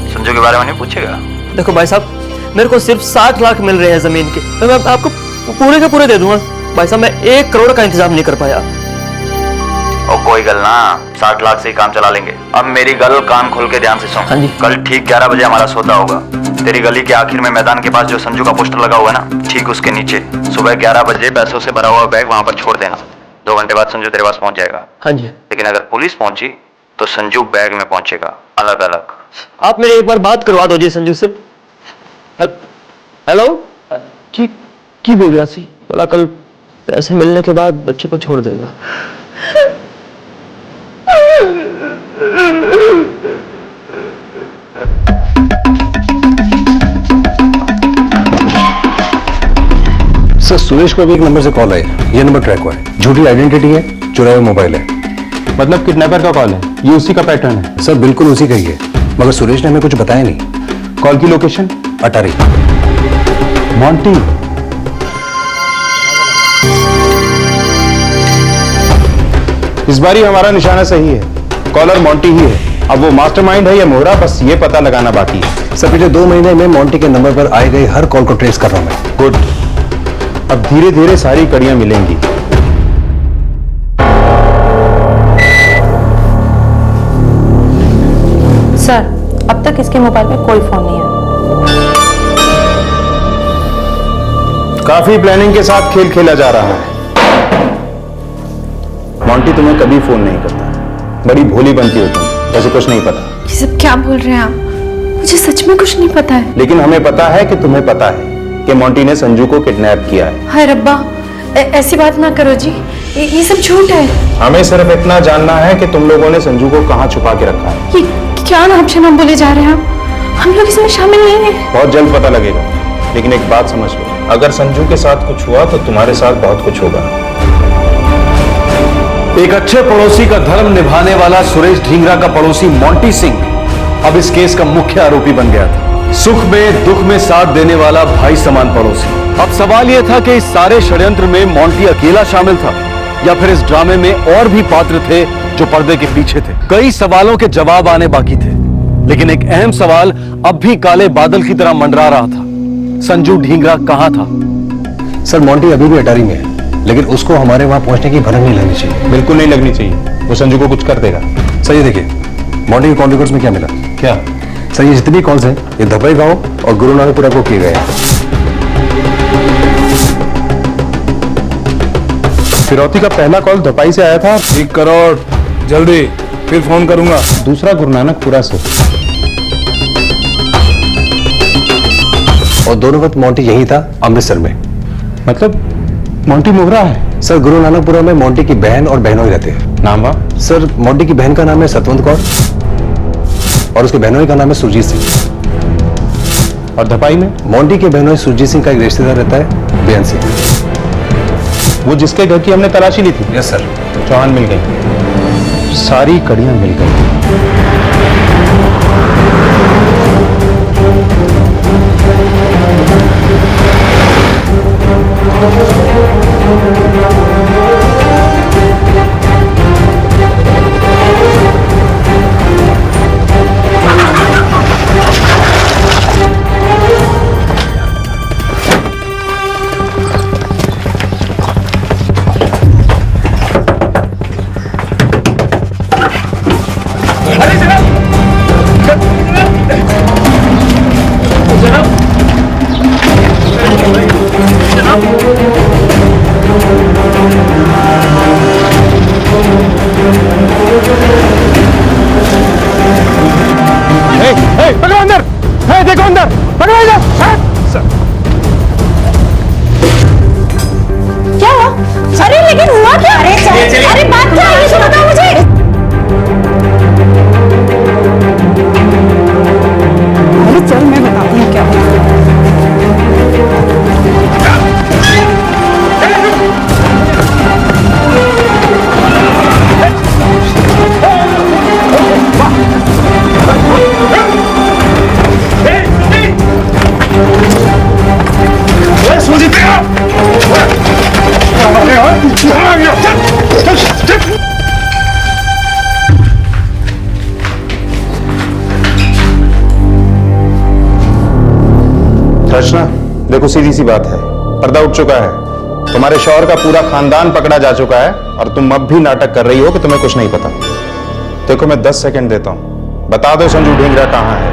संजू के बारे में नहीं पूछेगा? देखो भाई साहब, मेरे को सिर्फ 60 लाख मिल रहे हैं जमीन के, तो मैं आपको पूरे के पूरे दे दूंगा। भाई साहब, मैं 1 करोड़ का इंतजाम नहीं कर पाया। और कोई गल ना, 60 लाख से ही काम चला लेंगे। अब मेरी गल कान खोल के ध्यान से सुन। हाँ जी। कल ठीक 11 बजे हमारा सौदा होगा। तेरी गली के आखिर में मैदान के पास जो संजू का पोस्टर लगा हुआ है ना, ठीक उसके नीचे सुबह 11 बजे पैसों से भरा हुआ बैग वहां पर छोड़ देना। 2 घंटे बाद संजू तेरे पास पहुंच जाएगा। हाँ जी। लेकिन अगर पुलिस पहुंची तो संजू बैग में पहुंचेगा, अलग अलग। आप मेरी एक बार बात करवा दो जी संजू से। हेलो, की बोल रहा सी? बोला कल पैसे मिलने के बाद बच्चे को छोड़ देगा। सुरेश को भी एक नंबर से कॉल आई। ये नंबर ट्रैक हुआ है, झूठी आइडेंटिटी है, चुराया हुआ मोबाइल है। मतलब किडनैपर का कॉल है? ये उसी का पैटर्न है? सर बिल्कुल उसी का ही है, मगर सुरेश ने हमें कुछ बताया नहीं। कॉल की लोकेशन? अटारी। मॉन्टी। इस बारी हमारा निशाना सही है, कॉलर मॉन्टी ही है। अब वो मास्टरमाइंड है या मोहरा, बस ये पता लगाना बाकी है। सर पिछले 2 महीने में मॉन्टी के नंबर पर आए गए हर कॉल को ट्रेस कर रहा हूं मैं। गुड। अब धीरे धीरे सारी कड़ियां मिलेंगी। सर अब तक इसके मोबाइल में कोई फोन नहीं है। काफी प्लानिंग के साथ खेल खेला जा रहा है। मॉन्टी तुम्हें कभी फोन नहीं करता, बड़ी भोली बनती हो तुम, ऐसे कुछ नहीं पता। ये सब क्या बोल रहे हैं आप? मुझे सच में कुछ नहीं पता है। लेकिन हमें पता है कि तुम्हें पता है कि मॉन्टी ने संजू को किडनैप किया है। हाय रब्बा, ऐसी बात ना करो जी, ये सब झूठ है। हमें सिर्फ इतना जानना है कि तुम लोगों ने संजू को कहाँ छुपा के रखा है। ये क्या नाम से नाम बोले जा रहे हैं आप? हम लोग इसमें शामिल नहीं हैं। बहुत जल्द पता लगेगा, लेकिन एक बात समझ लो, अगर संजू के साथ कुछ हुआ तो तुम्हारे साथ बहुत कुछ होगा। एक अच्छे पड़ोसी का धर्म निभाने वाला सुरेश ढींगरा का पड़ोसी मोंटी सिंह अब इस केस का मुख्य आरोपी बन गया था। सुख में दुख में साथ देने वाला भाई समान पड़ोसी। अब सवाल यह था कि इस सारे षड्यंत्र में मोंटी अकेला शामिल था या फिर इस ड्रामे में और भी पात्र थे जो पर्दे के पीछे थे। कई सवालों के जवाब आने बाकी थे, लेकिन एक अहम सवाल अब भी काले बादल की तरह मंडरा रहा था। संजू ढींगरा कहां था? सर मोंटी अभी भी अटारी में है, लेकिन उसको हमारे वहां पहुंचने की भनक नहीं लगनी चाहिए। बिल्कुल नहीं लगनी चाहिए, वो संजू को कुछ कर देगा। सर ये देखिए, मोंटी के कॉल रिकॉर्ड्स में क्या मिला? क्या? सर ये जितनी कॉल्स हैं ये धपई गांव और गुरु नानकपुरा को किए गए हैं। फिरौती का पहला कॉल धपाई से आया था। 1 करोड़, जल्दी फिर फोन करूंगा। दूसरा गुरु नानकपुरा से। और दोनों वक्त मोंटी यही था, अमृतसर में। मतलब मोंटी मोहरा है? सर गुरु नानकपुरा में मोंटी की बहन और बहनोई रहते हैं। नाम? सर मोंटी की बहन का नाम है सतवंत कौर और उसके बहनोई का नाम है सुरजीत सिंह। और धपाई में? मोंटी के बहनोई सुरजीत सिंह का एक रिश्तेदार रहता है, बेअंत सिंह। वो जिसके घर की हमने तलाशी ली थी? Yes sir. चौहान मिल गई, सारी कड़ियां मिल गई। पकड़ो अंदर, देखो अंदर, पकड़ो इधर। क्या हुआ? अरे लेकिन हुआ क्या? अरे बात क्या है, ये बताओ मुझे। अरे चल मैं बताती हूँ क्या हुआ। रचना देखो, सीधी सी बात है, पर्दा उठ चुका है। तुम्हारे शौहर का पूरा खानदान पकड़ा जा चुका है और तुम अब भी नाटक कर रही हो कि तुम्हें कुछ नहीं पता। देखो मैं 10 सेकंड देता हूं, बता दो संजू ढींगरा कहां है।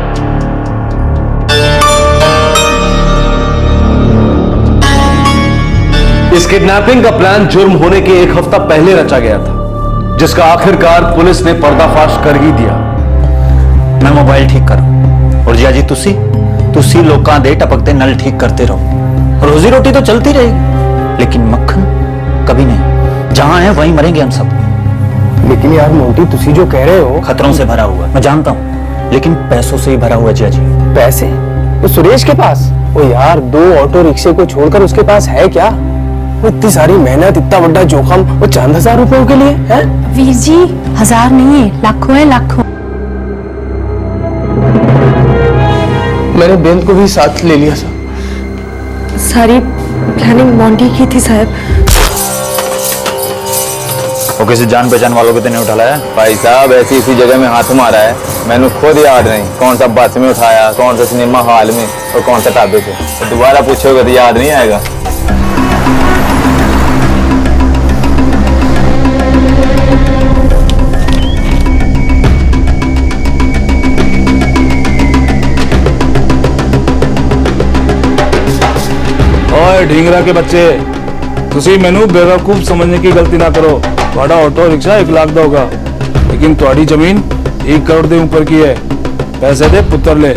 इस किडनैपिंग का प्लान जुर्म होने के 1 हफ्ता पहले रचा गया था, जिसका आखिरकार पुलिस ने पर्दाफाश कर ही दिया। मैं मोबाइल ठीक करूं और जिया जी तुसी लोकां दे टपकते नल ठीक करते रहो। रोजी रोटी तो चलती रहेगी, लेकिन मक्खन कभी नहीं। जहां है वहीं मरेंगे हम सब। लेकिन यार मोंटी, तुसी जो कह रहे हो खतरों से भरा हुआ है, मैं जानता हूं, लेकिन पैसों से ही भरा हुआ है जिया जी। पैसे? तो सुरेश के पास? ओ यार, 2 ऑटो रिक्शे को छोड़कर उसके पास है क्या? वो इतनी सारी मेहनत, इतना बड़ा जोखम, वो चंद 1000 रुपयों के लिए है? वीर जी 1000 नहीं है, लाखों है, लाखों। मैंने बेंत को भी साथ ले लिया साहब। सारी प्लानिंग मोंटी की थी साहब। वो किसी जान पहचान वालों को तो नहीं उठा लाया? भाई साहब ऐसी इसी जगह में हाथ मारा है, मैंने खुद याद नहीं कौन सा बस में उठाया, कौन सा सिनेमा हॉल में और कौन सा ढाबे से। तो दोबारा पूछोगे तो याद नहीं आएगा। ओए ढींगरा के बच्चे, तुसी मैनू बेवकूफ समझने की गलती ना करो। बड़ा ऑटो रिक्शा 1 लाख का होगा, लेकिन तुम्हारी जमीन 1 करोड़ के ऊपर की है। पैसे दे पुत्र ले।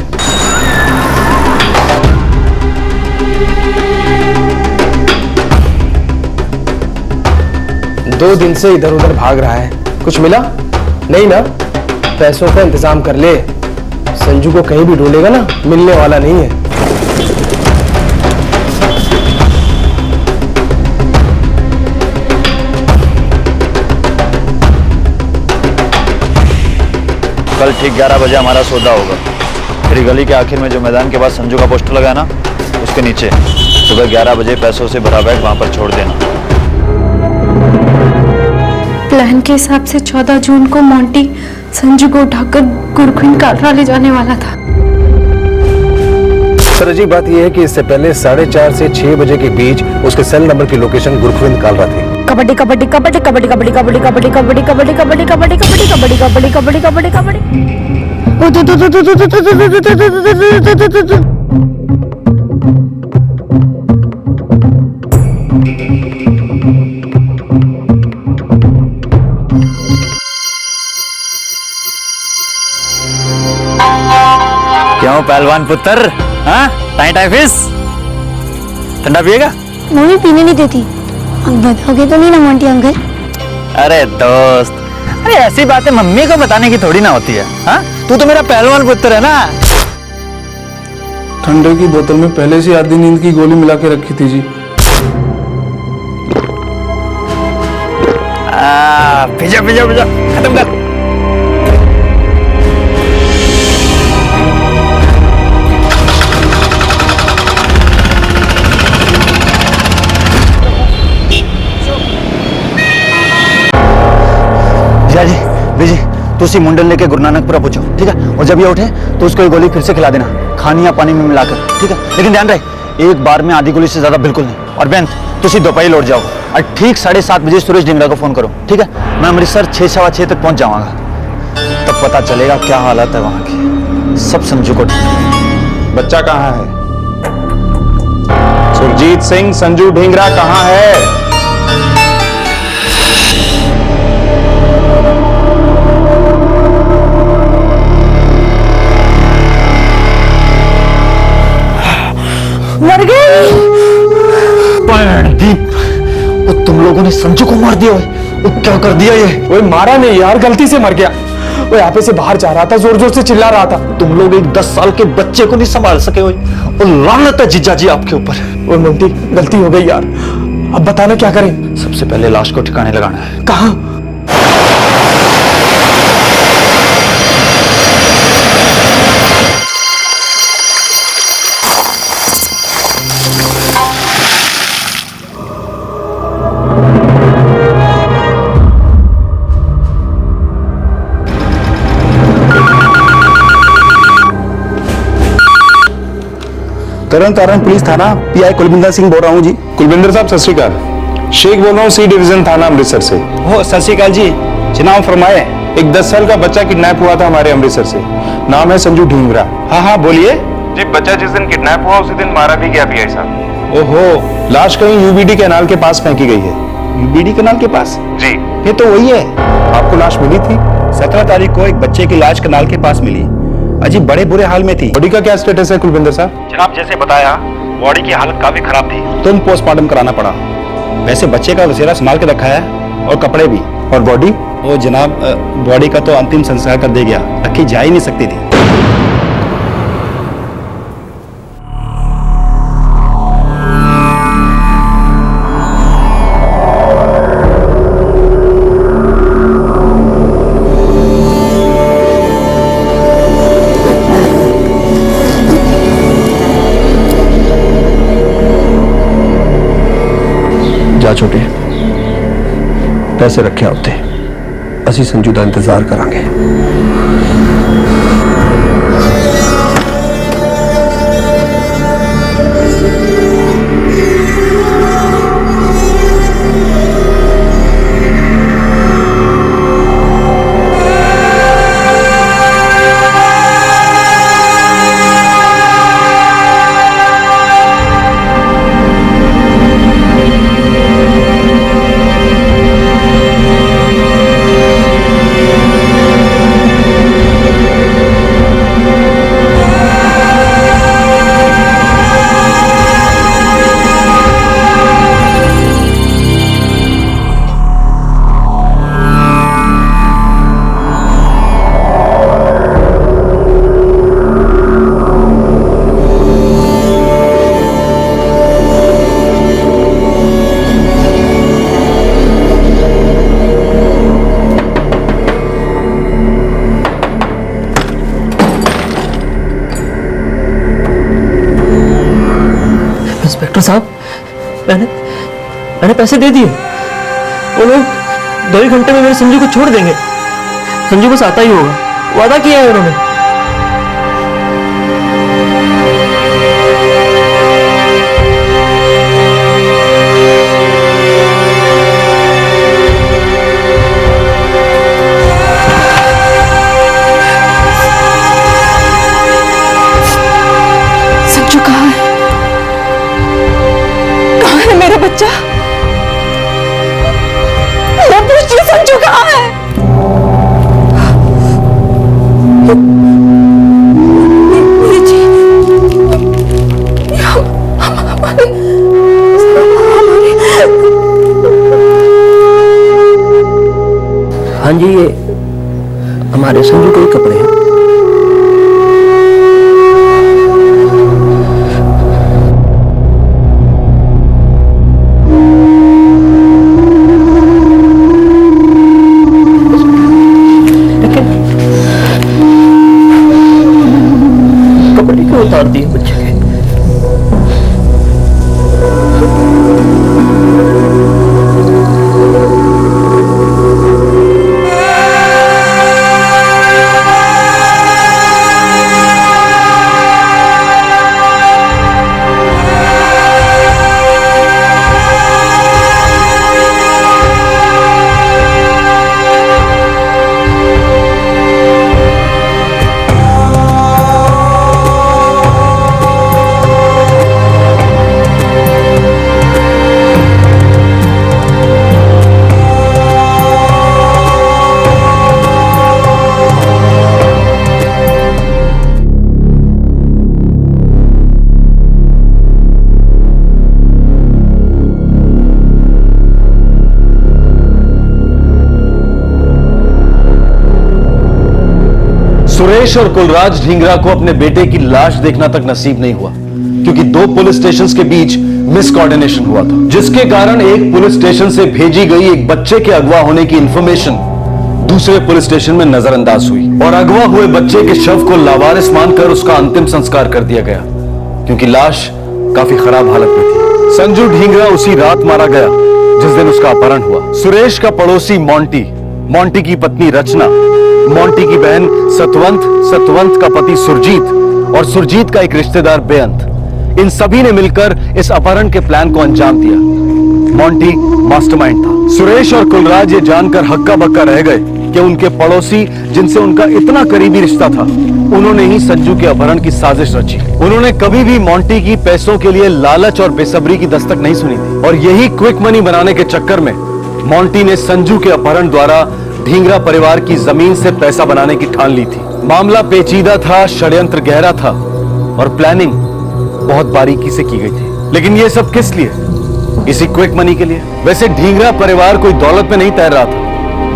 दो दिन से इधर उधर भाग रहा है, कुछ मिला नहीं ना? पैसों का इंतजाम कर ले, संजू को कहीं भी ढूंढेगा ना, मिलने वाला नहीं है। कल ठीक 11 बजे हमारा सौदा होगा। फिर गली के आखिर में जो मैदान के पास संजू का पोस्टर लगा है ना, उसके नीचे सुबह 11 बजे पैसों से भरा बैग वहां पर छोड़ देना। प्लान के हिसाब से 14 जून को मोंटी संजू को उठाकर गुरखिन कालरा ले जाने वाला था। सर अजीब बात यह है कि इससे पहले 4:30 से 6 बजे के बीच उसके सेल नंबर की लोकेशन गुरखिन कालरा थी। कबड्डी कबड्डी कबड्डी कबड्डी कबड्डी कबड्डी कबड्डी कबड्डी कबड्डी कबड्डी कबड्डी कबड्डी कबड्डी कबड्डी कबड्डी कबड्डी क्यों पहलवान पुत्र, हाँ टाई टाई फिश ठंडा पिएगा? मम्मी पीने नहीं देती। अब बताओगे तो नहीं ना मोंटी अंकल? अरे दोस्त, अरे ऐसी बातें मम्मी को बताने की थोड़ी ना होती है। हाँ तू तो मेरा पहलवान पुत्र है ना। ठंडे की बोतल में पहले से आधी नींद की गोली मिला के रखी थी जी। पिजा पिजा पिजा खत्म कर। जी बीजी तुसी मुंडन लेके गुरु नानकपुरा पहुंचो, ठीक है? और जब ये उठे तो उसको ये गोली फिर से खिला देना, खानी या पानी में मिलाकर, ठीक है? लेकिन ध्यान रहे एक बार में आधी गोली से ज्यादा बिल्कुल नहीं। और बेंत तुसी दोपहर लौट जाओ और ठीक 7:30 बजे सुरेश ढींगरा को फोन करो, ठीक है? मैं अमृतसर 6:15 तक पहुंच जाऊंगा, तब पता चलेगा क्या हालत है वहां की। सब संजू को बच्चा कहाँ है? सुरजीत सिंह संजू ढींगरा कहाँ है? मर गई। वो तुम लोगों ने संजू को मार दिया। वो क्या कर दिया ये? वो मारा नहीं यार, गलती से मर गया। वो यहाँ पे से बाहर जा रहा था, जोर जोर से चिल्ला रहा था। तुम लोग एक 10 साल के बच्चे को नहीं संभाल सके हो। और लानत है जीजा जी आपके ऊपर। वो मोंटी गलती हो गई यार, अब बताना क्या करें? सबसे पहले लाश को ठिकाने लगाना है। कहाँ? तरन तारण पुलिस थाना, पीआई कुलविंदर सिंह बोल रहा हूँ जी। कुलविंदर साहब सत श्री अकाल। शेख बोल रहा हूँ, सी डिवीजन थाना अमृतसर से। हो सत श्री अकाल जी, जनाब फरमाए। एक 10 साल का बच्चा किडनैप हुआ था हमारे अमृतसर से, नाम है संजू ढींगरा। हाँ हाँ बोलिए जी। बच्चा जिस दिन किडनैप हुआ उसी दिन मारा भी गया पीआई साहब। ओहो, लाश कहीं यूबीडी कैनाल के पास फेंकी गई है। यूबीडी कैनाल के पास? जी। ये तो वही है। आपको लाश मिली थी? 17 तारीख को एक बच्चे की लाश कैनाल के पास मिली, अजीब बड़े बुरे हाल में थी। बॉडी का क्या स्टेटस है कुलविंदर साहब? जनाब जैसे बताया बॉडी की हालत काफी खराब थी, तुम पोस्टमार्टम कराना पड़ा। वैसे बच्चे का वसेरा संभाल के रखा है और कपड़े भी। और बॉडी? वो जनाब बॉडी का तो अंतिम संस्कार कर दे गया, रखी जा ही नहीं सकती थी। छोटे पैसे रखे उत्ते असी संजू का इंतजार करांगे। इंस्पेक्टर साहब, मैंने पैसे दे दिए। वो लोग 2 ही घंटे में मेरे संजू को छोड़ देंगे। संजू बस आता ही होगा, वादा किया है उन्होंने। संजू कहाँ है? कहाँ है मेरा बच्चा? मैं पूछती हूँ, संजू कहाँ है? ये जी, हाँ जी, ये हमारे संजू के ही कपड़े हैं। कपड़े क्यों उतार दिए बच्चे के? सुरेश और कुलराज ढींगरा को अपने बेटे की लाश देखना तक नसीब नहीं हुआ, क्योंकि 2 पुलिस स्टेशंस के बीच मिसकोऑर्डिनेशन हुआ था, जिसके कारण एक पुलिस स्टेशन से भेजी गई एक बच्चे के अगवा होने की इंफॉर्मेशन दूसरे पुलिस स्टेशन में नजरअंदाज हुई और अगवा हुए बच्चे के शव को लावारिस मानकर उसका अंतिम संस्कार कर दिया गया, क्योंकि लाश काफी खराब हालत में थी। संजू ढींगरा उसी रात मारा गया जिस दिन उसका अपहरण हुआ। सुरेश का पड़ोसी मोंटी की पत्नी रचना, मोंटी की बहन सतवंत का पति सुरजीत और सुरजीत का एक रिश्तेदार बेअंत, इन सभी ने मिलकर इस अपहरण के प्लान को अंजाम दिया। मोंटी मास्टरमाइंड था। सुरेश और कुलराज ये जानकर हक्का बक्का रह गए कि उनके पड़ोसी जिनसे उनका इतना करीबी रिश्ता था, उन्होंने ही संजू के अपहरण की साजिश रची। उन्होंने कभी भी मोंटी की पैसों के लिए लालच और बेसब्री की दस्तक नहीं सुनी थी, और यही क्विक मनी बनाने के चक्कर में मोंटी ने संजू के अपहरण द्वारा ढींगरा परिवार की जमीन से पैसा बनाने की ठान ली थी। मामला पेचीदा था, षड्यंत्र गहरा था और प्लानिंग बहुत बारीकी से की गई थी। लेकिन ये सब किस लिए? इसी क्विक मनी के लिए। वैसे ढींगरा परिवार कोई दौलत में नहीं तैर रहा था।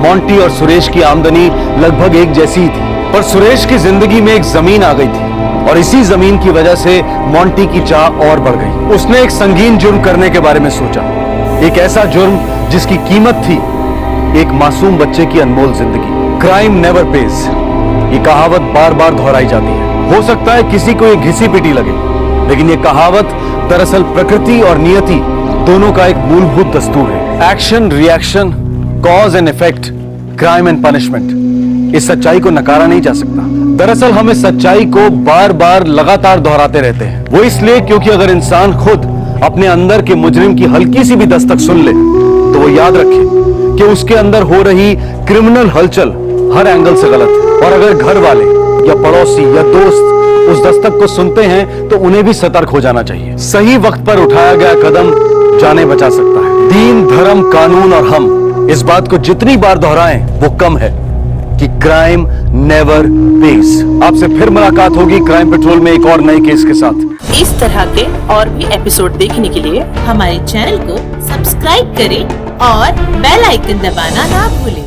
मोंटी और सुरेश की आमदनी लगभग एक जैसी ही थी, पर सुरेश की जिंदगी में एक जमीन आ गई थी और इसी जमीन की वजह से मोंटी की चाह और बढ़ गई। उसने एक संगीन जुर्म करने के बारे में सोचा, एक ऐसा जुर्म जिसकी कीमत थी एक मासूम बच्चे की अनमोल जिंदगी। क्राइम नेवर पेज, ये कहावत बार बार दोहराई जाती है। हो सकता है किसी को ये घिसी पिटी लगे, लेकिन ये कहावत दरअसल प्रकृति और नियति दोनों का एक मूलभूत दस्तूर है, action reaction, cause and effect, crime and punishment. इस सच्चाई को नकारा नहीं जा सकता। दरअसल हम इस सच्चाई को बार बार लगातार दोहराते रहते हैं। वो इसलिए क्योंकि अगर इंसान खुद अपने अंदर के मुजरिम की हल्की सी भी दस्तक सुन ले तो वो याद रखे कि उसके अंदर हो रही क्रिमिनल हलचल हर एंगल से गलत है। और अगर घर वाले या पड़ोसी या दोस्त उस दस्तक को सुनते हैं तो उन्हें भी सतर्क हो जाना चाहिए। सही वक्त पर उठाया गया कदम जाने बचा सकता है। दीन, धर्म, कानून और हम इस बात को जितनी बार दोहराएं वो कम है कि क्राइम नेवर पेज। आपसे फिर मुलाकात होगी क्राइम पेट्रोल में एक और नए केस के साथ। इस तरह के और भी एपिसोड देखने के लिए हमारे चैनल को सब्सक्राइब करें और बेल आइकन दबाना ना भूलें।